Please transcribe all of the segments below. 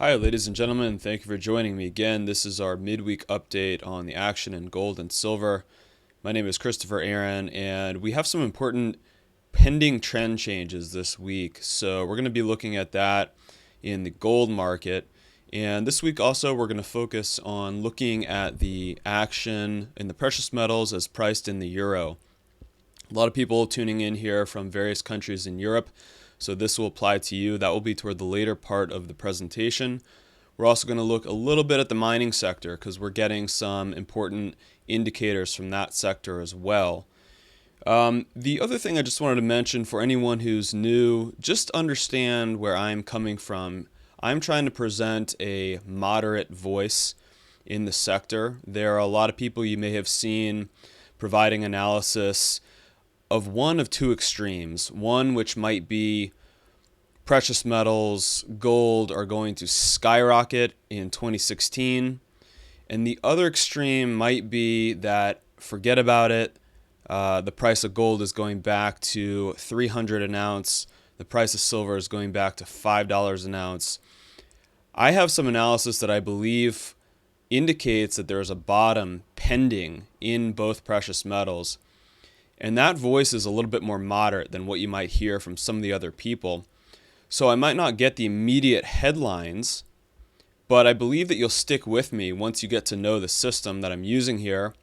Hi, ladies and gentlemen. Thank you for joining me again. This is our midweek update on the action in gold and silver. My name is Christopher Aaron, and we have some important pending trend changes this week. So we're going to be looking at that in the gold market. And this week also, we're going to focus on looking at the action in the precious metals as priced in the euro. A lot of people tuning in here from various countries in Europe, so this will apply to you. That will be toward the later part of the presentation. We're also going to look a little bit at the mining sector because we're getting some important indicators from that sector as well. The other thing I just wanted to mention for anyone who's new, just understand where I'm coming from. I'm trying to present a moderate voice in the sector. There are a lot of people you may have seen providing analysis of one of two extremes. One which might be precious metals, gold are going to skyrocket in 2016. And the other extreme might be that forget about it. The price of gold is going back to $300 an ounce. The price of silver is going back to $5 an ounce. I have some analysis that I believe indicates that there's a bottom pending in both precious metals. And that voice is a little bit more moderate than what you might hear from some of the other people. So I might not get the immediate headlines, but I believe that you'll stick with me once you get to know the system that I'm using here,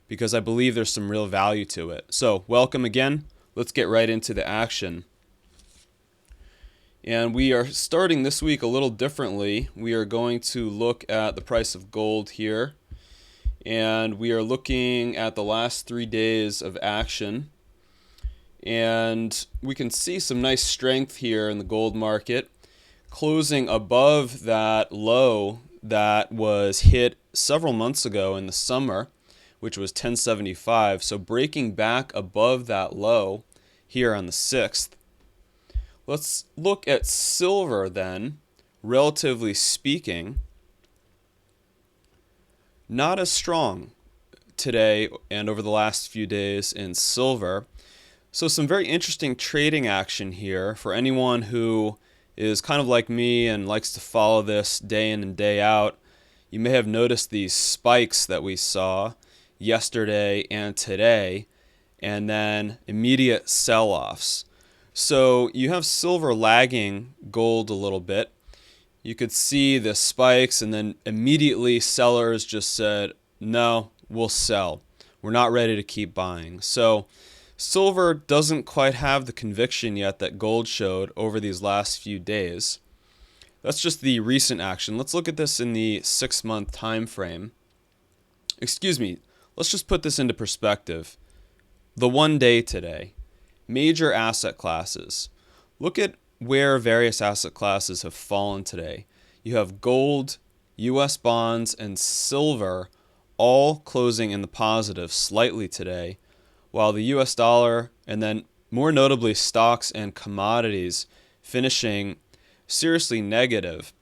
because I believe there's some real value to it. So welcome again. Let's get right into the action. And we are starting this week a little differently. We are going to look at the price of gold here. And we are looking at the last 3 days of action. And we can see some nice strength here in the gold market, closing above that low that was hit several months ago in the summer, which was 1075. So breaking back above that low here on the 6th. Let's look at silver then, relatively speaking. Not as strong today and over the last few days in silver. So some very interesting trading action here for anyone who is kind of like me and likes to follow this day in and day out. You may have noticed these spikes that we saw yesterday and today, and then immediate sell-offs. So you have silver lagging gold a little bit. You could see the spikes, and then immediately sellers just said, no, we'll sell. We're not ready to keep buying. So silver doesn't quite have the conviction yet that gold showed over these last few days. That's just the recent action. Let's look at this in the 6-month time frame. Excuse me, let's just put this into perspective. The 1 day today, major asset classes. Look at where various asset classes have fallen today. You have gold, US bonds, and silver all closing in the positive slightly today, while the US dollar and then more notably stocks and commodities finishing seriously negative.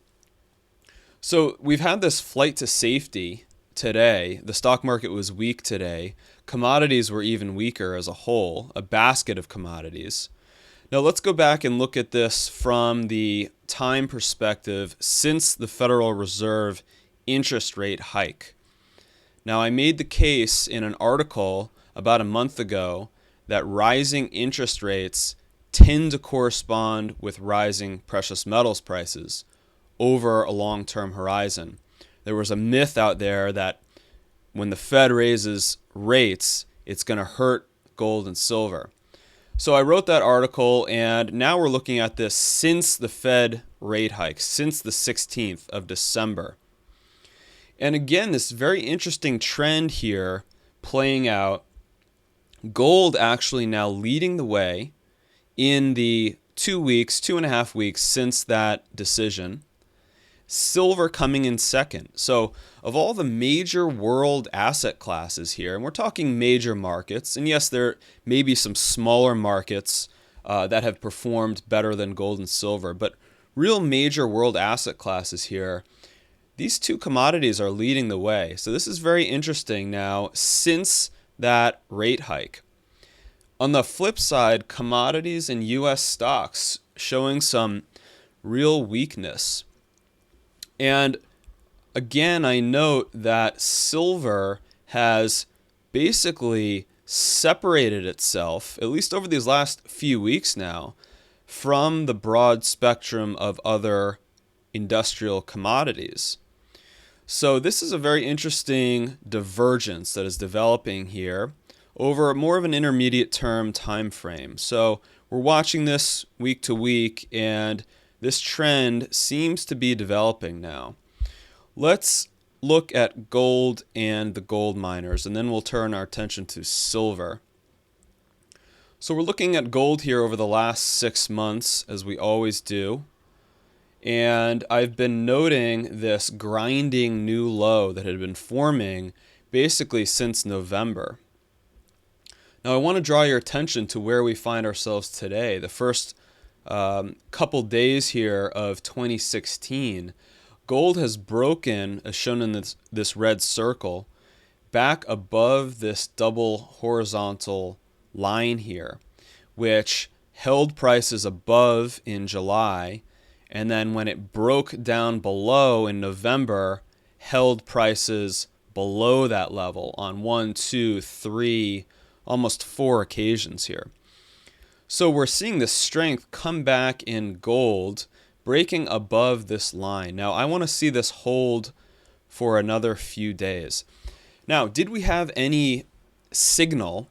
So we've had this flight to safety today. The stock market was weak today. Commodities were even weaker as a whole, a basket of commodities. Now let's go back and look at this from the time perspective since the Federal Reserve interest rate hike. Now I made the case in an article about a month ago that rising interest rates tend to correspond with rising precious metals prices over a long-term horizon. There was a myth out there that when the Fed raises rates, it's going to hurt gold and silver. So I wrote that article, and now we're looking at this since the Fed rate hike, since the 16th of December. And again, this very interesting trend here playing out. Gold actually now leading the way in the 2.5 weeks since that decision. Silver coming in second. So of all the major world asset classes here, and we're talking major markets, and yes, there may be some smaller markets that have performed better than gold and silver, but real major world asset classes here, these two commodities are leading the way. So this is very interesting now since that rate hike. On the flip side, commodities and US stocks showing some real weakness. And again, I note that silver has basically separated itself, at least over these last few weeks now, from the broad spectrum of other industrial commodities. So this is a very interesting divergence that is developing here over more of an intermediate term time frame. So we're watching this week to week, and this trend seems to be developing now. Let's look at gold and the gold miners, and then we'll turn our attention to silver. So we're looking at gold here over the last 6 months, as we always do. And I've been noting this grinding new low that had been forming basically since November. Now I want to draw your attention to where we find ourselves today. The first couple days here of 2016, gold has broken, as shown in this red circle, back above this double horizontal line here, which held prices above in July, and then when it broke down below in November, held prices below that level on 1, 2, 3, almost 4 occasions here. So we're seeing this strength come back in gold, breaking above this line. Now I want to see this hold for another few days. Now, did we have any signal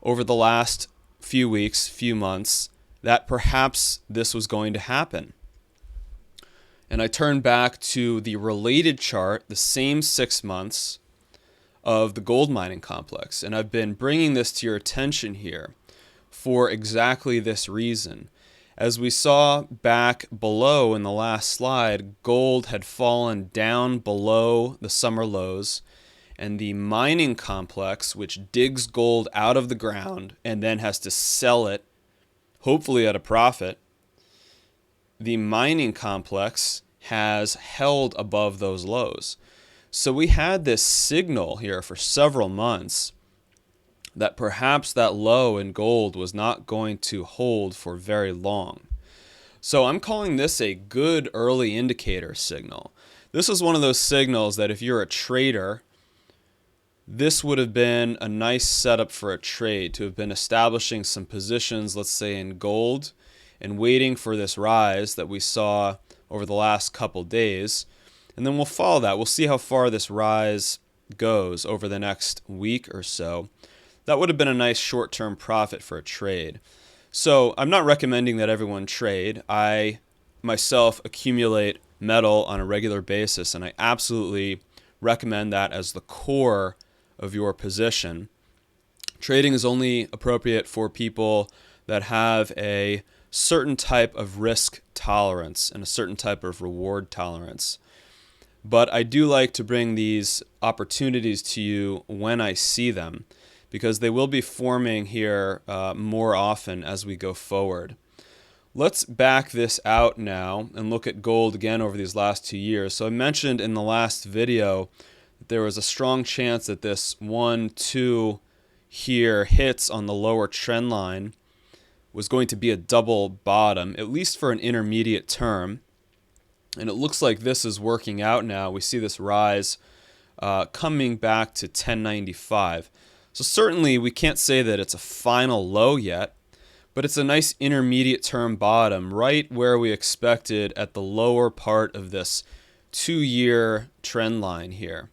over the last few weeks, few months, that perhaps this was going to happen? And I turn back to the related chart, the same 6 months of the gold mining complex. And I've been bringing this to your attention here for exactly this reason. As we saw back below in the last slide, gold had fallen down below the summer lows, and the mining complex, which digs gold out of the ground and then has to sell it, hopefully at a profit, the mining complex has held above those lows. So we had this signal here for several months that perhaps that low in gold was not going to hold for very long. So I'm calling this a good early indicator signal. This is one of those signals that if you're a trader, this would have been a nice setup for a trade, to have been establishing some positions, let's say in gold, and waiting for this rise that we saw over the last couple days. And then we'll follow that. We'll see how far this rise goes over the next week or so. That would have been a nice short-term profit for a trade. So I'm not recommending that everyone trade. I myself accumulate metal on a regular basis, and I absolutely recommend that as the core of your position. Trading is only appropriate for people that have a certain type of risk tolerance and a certain type of reward tolerance. But I do like to bring these opportunities to you when I see them, because they will be forming here more often as we go forward. Let's back this out now and look at gold again over these last 2 years. So I mentioned in the last video that there was a strong chance that this 1, 2 here hits on the lower trend line was going to be a double bottom, at least for an intermediate term. And it looks like this is working out now. We see this rise coming back to 1095. So certainly we can't say that it's a final low yet, but it's a nice intermediate term bottom right where we expected at the lower part of this 2-year trend line here.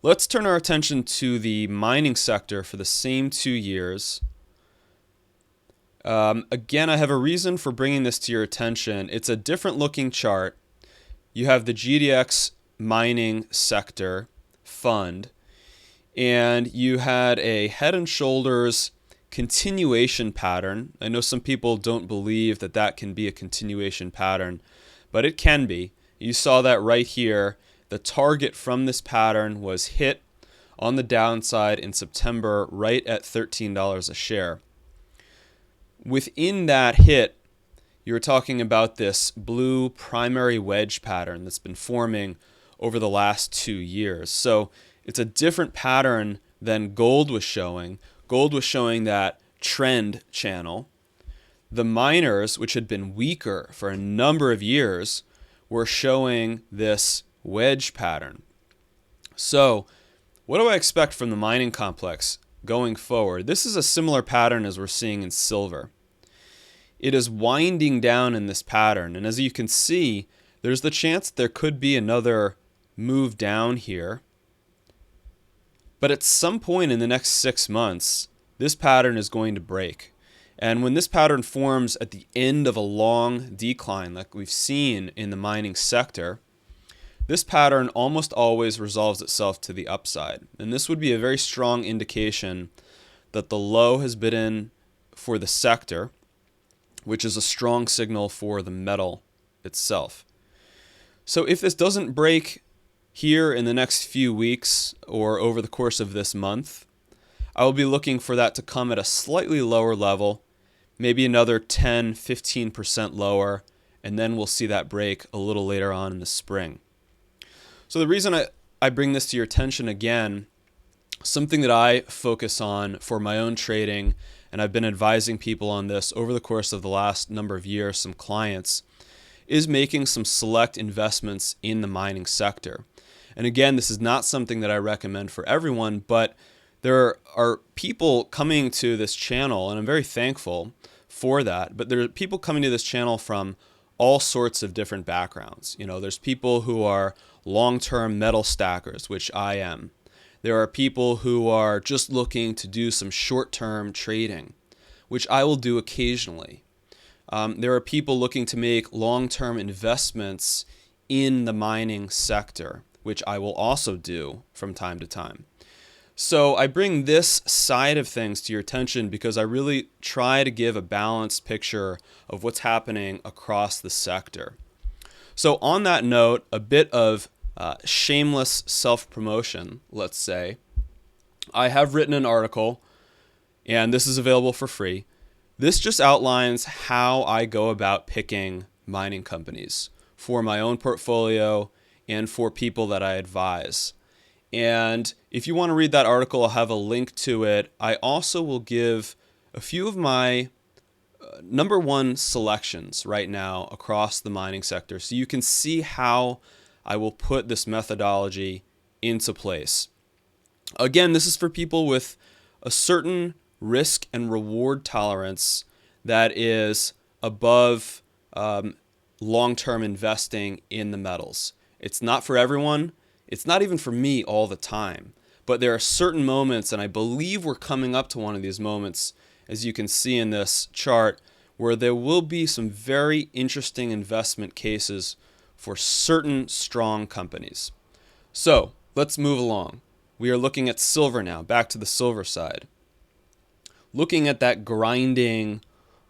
Let's turn our attention to the mining sector for the same 2 years. Again, I have a reason for bringing this to your attention. It's a different looking chart. You have the GDX mining sector fund, and you had a head and shoulders continuation pattern. I know some people don't believe that that can be a continuation pattern, but it can be. You saw that right here. The target from this pattern was hit on the downside in September right at $13 a share. Within that hit, you're talking about this blue primary wedge pattern that's been forming over the last 2 years. So it's a different pattern than gold was showing. Gold was showing that trend channel. The miners, which had been weaker for a number of years, we're showing this wedge pattern. So what do I expect from the mining complex going forward? This is a similar pattern as we're seeing in silver. It is winding down in this pattern, and as you can see, there's the chance there could be another move down here. But at some point in the next 6 months, this pattern is going to break. And when this pattern forms at the end of a long decline, like we've seen in the mining sector, this pattern almost always resolves itself to the upside. And this would be a very strong indication that the low has been in for the sector, which is a strong signal for the metal itself. So if this doesn't break here in the next few weeks or over the course of this month, I will be looking for that to come at a slightly lower level, maybe another 10-15% lower, and then we'll see that break a little later on in the spring. So the reason I bring this to your attention again, something that I focus on for my own trading, and I've been advising people on this over the course of the last number of years, some clients, is making some select investments in the mining sector. And again, this is not something that I recommend for everyone, but there are people coming to this channel, and I'm very thankful for that, but there are people coming to this channel from all sorts of different backgrounds. There's people who are long-term metal stackers, which I am. There are people who are just looking to do some short-term trading, which I will do occasionally. There are people looking to make long-term investments in the mining sector, which I will also do from time to time. So I bring this side of things to your attention because I really try to give a balanced picture of what's happening across the sector. So on that note, a bit of shameless self-promotion, let's say. I have written an article, and this is available for free. This just outlines how I go about picking mining companies for my own portfolio and for people that I advise. And if you want to read that article, I'll have a link to it. I also will give a few of my number one selections right now across the mining sector, so you can see how I will put this methodology into place. Again, this is for people with a certain risk and reward tolerance that is above long-term investing in the metals. It's not for everyone. It's not even for me all the time. But there are certain moments, and I believe we're coming up to one of these moments, as you can see in this chart, where there will be some very interesting investment cases for certain strong companies. So let's move along. We are looking at silver now, back to the silver side. Looking at that grinding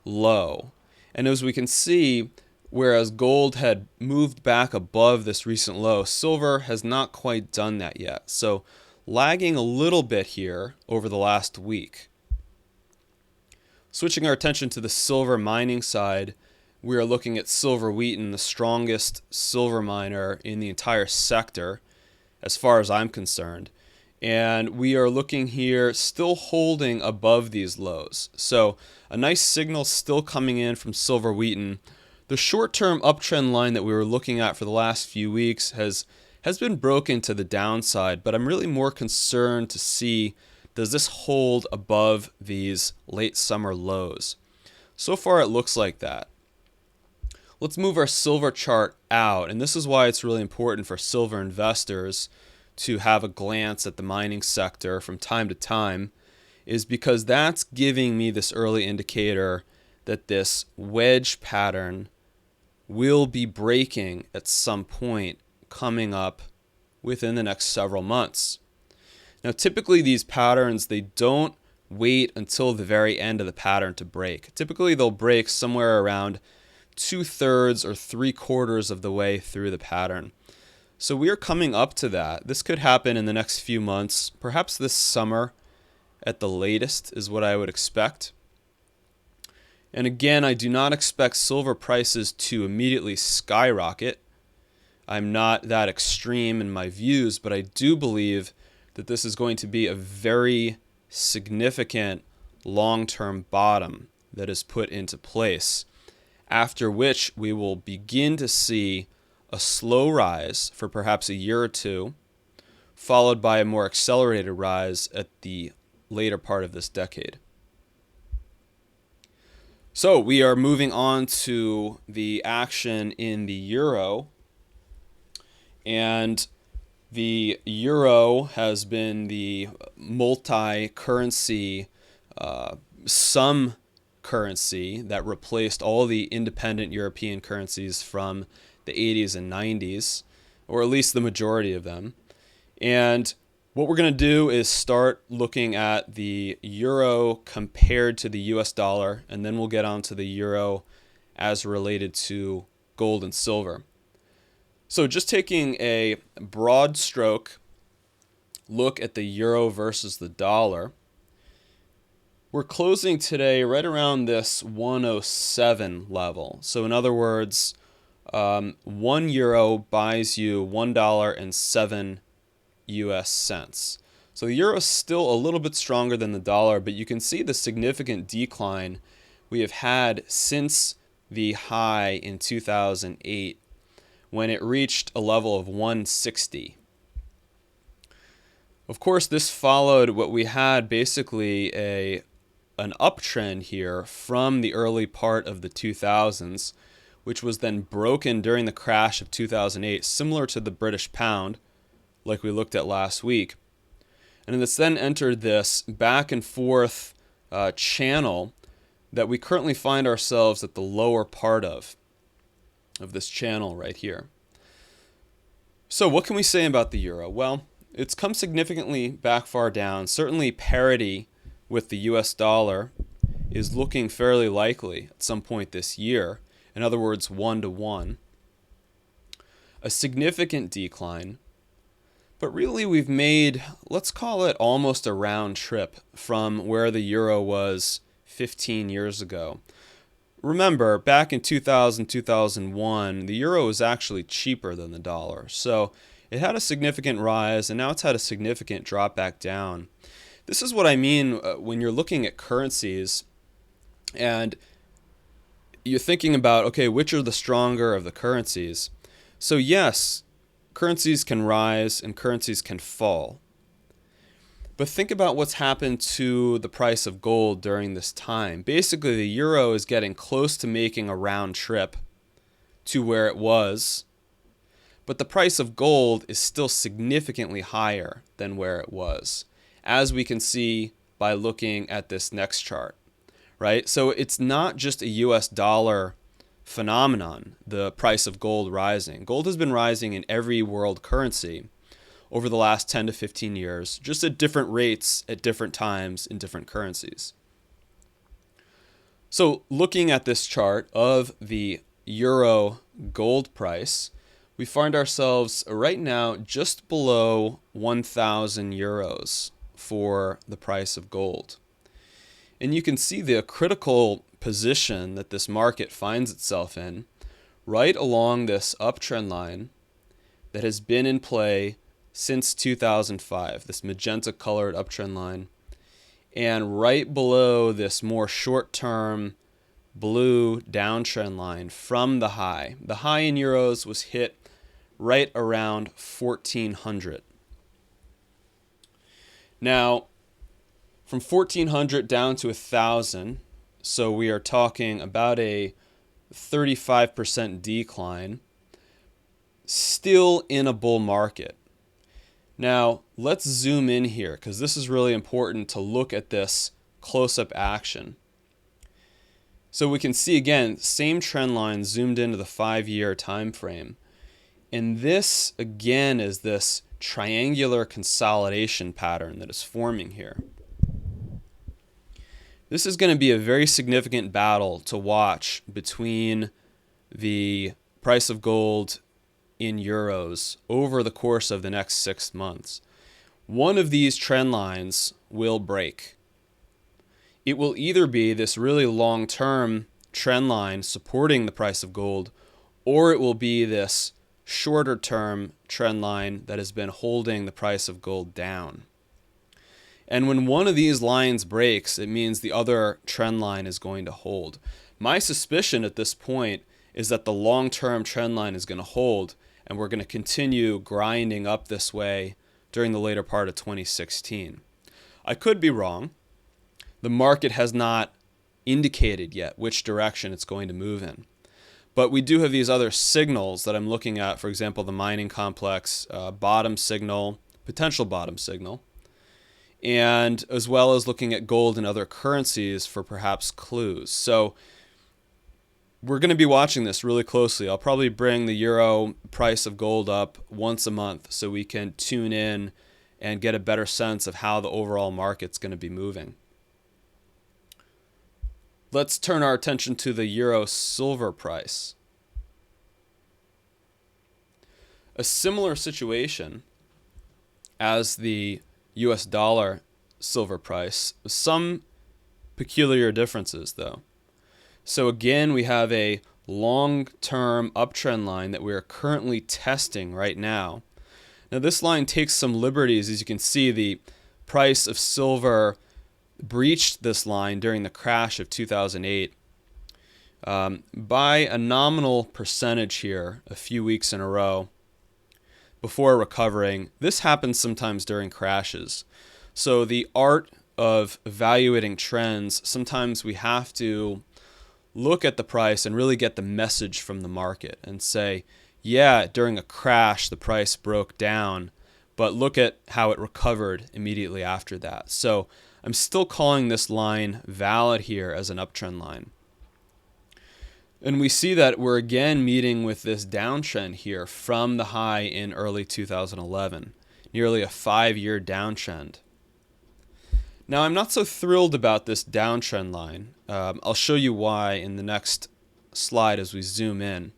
low. And as we can see, whereas gold had moved back above this recent low, silver has not quite done that yet. So lagging a little bit here over the last week. Switching our attention to the silver mining side, we are looking at Silver Wheaton, the strongest silver miner in the entire sector, as far as I'm concerned. And we are looking here, still holding above these lows. So a nice signal still coming in from Silver Wheaton. The short-term uptrend line that we were looking at for the last few weeks has been broken to the downside, but I'm really more concerned to see, does this hold above these late summer lows? So far it looks like that. Let's move our silver chart out, and this is why it's really important for silver investors to have a glance at the mining sector from time to time, is because that's giving me this early indicator that this wedge pattern will be breaking at some point coming up within the next several months. Now, typically these patterns, they don't wait until the very end of the pattern to break. Typically they'll break somewhere around 2/3 or 3/4 of the way through the pattern. So we are coming up to that. This could happen in the next few months, perhaps this summer at the latest is what I would expect. And again, I do not expect silver prices to immediately skyrocket. I'm not that extreme in my views, but I do believe that this is going to be a very significant long-term bottom that is put into place, after which we will begin to see a slow rise for perhaps a year or two, followed by a more accelerated rise at the later part of this decade. So we are moving on to the action in the euro. And the euro has been the multi-currency sum currency that replaced all the independent European currencies from the 80s and 90s, or at least the majority of them. And what we're going to do is start looking at the euro compared to the US dollar, and then we'll get on to the euro as related to gold and silver. So just taking a broad stroke look at the euro versus the dollar, we're closing today right around this 107 level. So in other words, 1 euro buys you $1.07 US cents. So the euro is still a little bit stronger than the dollar, but you can see the significant decline we have had since the high in 2008 when it reached a level of 160. Of course, this followed what we had basically an uptrend here from the early part of the 2000s, which was then broken during the crash of 2008, similar to the British pound, like we looked at last week. And it's then entered this back and forth channel that we currently find ourselves at the lower part of this channel right here. So what can we say about the euro? Well, it's come significantly back far down. Certainly parity with the US dollar is looking fairly likely at some point this year. In other words, 1-to-1. A significant decline. But really we've made, let's call it almost a round trip from where the euro was 15 years ago. Remember, back in 2000, 2001, the euro was actually cheaper than the dollar. So it had a significant rise, and now it's had a significant drop back down. This is what I mean when you're looking at currencies and you're thinking about, okay, which are the stronger of the currencies? So yes, currencies can rise and currencies can fall. But think about what's happened to the price of gold during this time. Basically, the euro is getting close to making a round trip to where it was, but the price of gold is still significantly higher than where it was, as we can see by looking at this next chart, right? So it's not just a US dollar phenomenon, the price of gold rising. Gold has been rising in every world currency over the last 10 to 15 years, just at different rates at different times in different currencies. So looking at this chart of the euro gold price, we find ourselves right now just below 1,000 euros for the price of gold. And you can see the critical position that this market finds itself in right along this uptrend line that has been in play since 2005, this magenta colored uptrend line, and right below this more short-term blue downtrend line from the high. The high in euros was hit right around 1,400. Now, from 1,400 down to 1,000, so we are talking about a 35% decline, still in a bull market. Now, let's zoom in here because this is really important to look at this close-up action. So we can see again, same trend line zoomed into the 5-year time frame. And this again is this triangular consolidation pattern that is forming here. This is going to be a very significant battle to watch between the price of gold in euros over the course of the next 6 months. One of these trend lines will break. It will either be this really long-term trend line supporting the price of gold, or it will be this shorter-term trend line that has been holding the price of gold down. And when one of these lines breaks, it means the other trend line is going to hold. My suspicion at this point is that the long-term trend line is going to hold, and we're going to continue grinding up this way during the later part of 2016. I could be wrong. The market has not indicated yet which direction it's going to move in. But we do have these other signals that I'm looking at, for example, the mining complex, bottom signal, potential bottom signal, and as well as looking at gold and other currencies for perhaps clues. So we're going to be watching this really closely. I'll probably bring the euro price of gold up once a month so we can tune in and get a better sense of how the overall market's going to be moving. Let's turn our attention to the euro silver price. A similar situation as the US dollar silver price, some peculiar differences though. So again, we have a long-term uptrend line that we are currently testing right now. Now this line takes some liberties. As you can see, the price of silver breached this line during the crash of 2008 by a nominal percentage here a few weeks in a row before recovering. This happens sometimes during crashes. So the art of evaluating trends, sometimes we have to look at the price and really get the message from the market and say, yeah, during a crash the price broke down, but look at how it recovered immediately after that. So I'm still calling this line valid here as an uptrend line. And we see that we're again meeting with this downtrend here from the high in early 2011, nearly a 5-year downtrend. Now, I'm not so thrilled about this downtrend line. I'll show you why in the next slide as we zoom in.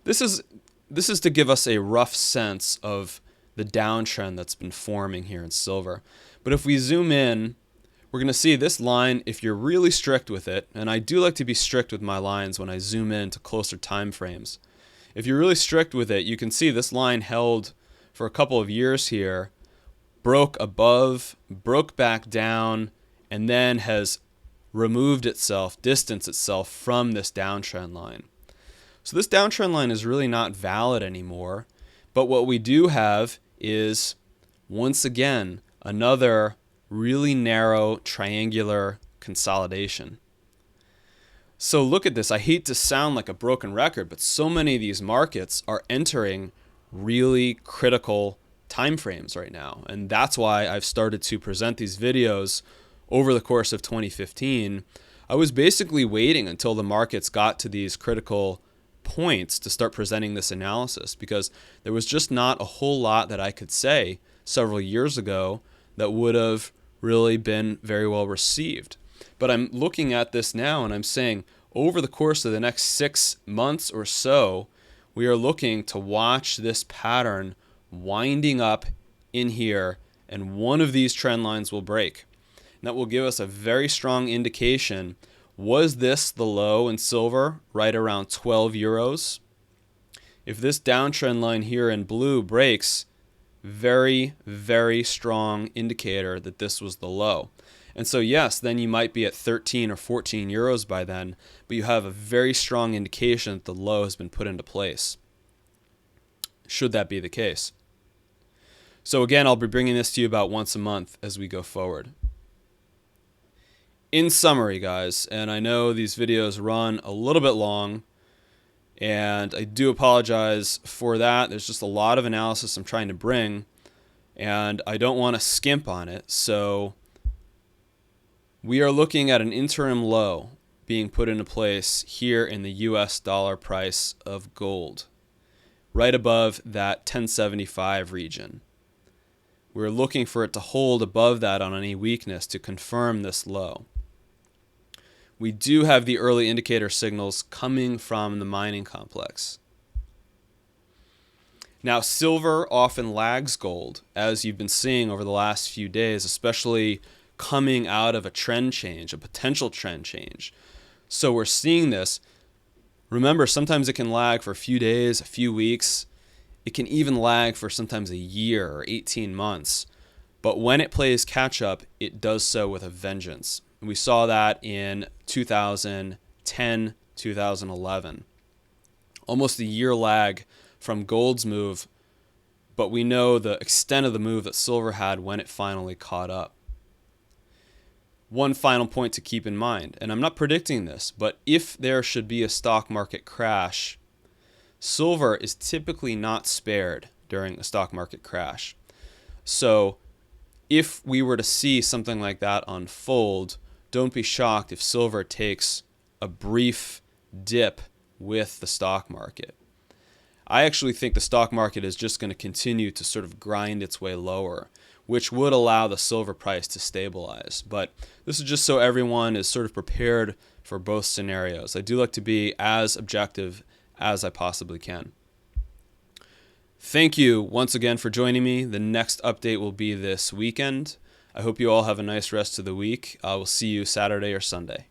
This is to give us a rough sense of the downtrend that's been forming here in silver. But if we zoom in, we're going to see this line, if you're really strict with it, and I do like to be strict with my lines when I zoom in to closer time frames. If you're really strict with it, you can see this line held for a couple of years here, broke above, broke back down, and then has removed itself, distanced itself from this downtrend line. So this downtrend line is really not valid anymore, but what we do have is, once again, another really narrow triangular consolidation. So look at this. I hate to sound like a broken record, but so many of these markets are entering really critical time frames right now. And that's why I've started to present these videos over the course of 2015. I was basically waiting until the markets got to these critical points to start presenting this analysis, because there was just not a whole lot that I could say several years ago that would have really been very well received. But I'm looking at this now and I'm saying over the course of the next 6 months or so, we are looking to watch this pattern winding up in here, and one of these trend lines will break. And that will give us a very strong indication. Was this the low in silver right around 12 euros? If this downtrend line here in blue breaks, very, very strong indicator that this was the low. And so yes, then you might be at 13 or 14 euros by then, but you have a very strong indication that the low has been put into place, should that be the case. So again, I'll be bringing this to you about once a month as we go forward. In summary, guys, and I know these videos run a little bit long, and I do apologize for that. There's just a lot of analysis I'm trying to bring, and I don't want to skimp on it. So we are looking at an interim low being put into place here in the US dollar price of gold, right above that 1075 region. We're looking for it to hold above that on any weakness to confirm this low. We do have the early indicator signals coming from the mining complex. Now, silver often lags gold, as you've been seeing over the last few days, especially coming out of a trend change, a potential trend change. So we're seeing this. Remember, sometimes it can lag for a few days, a few weeks. It can even lag for sometimes a year or 18 months. But when it plays catch up, it does so with a vengeance. We saw that in 2010 2011. Almost a year lag from gold's move, but we know the extent of the move that silver had when it finally caught up. One final point to keep in mind, and I'm not predicting this, but if there should be a stock market crash, silver is typically not spared during a stock market crash. So if we were to see something like that unfold, don't be shocked if silver takes a brief dip with the stock market. I actually think the stock market is just going to continue to sort of grind its way lower, which would allow the silver price to stabilize. But this is just so everyone is sort of prepared for both scenarios. I do like to be as objective as I possibly can. Thank you once again for joining me. The next update will be this weekend. I hope you all have a nice rest of the week. I will see you Saturday or Sunday.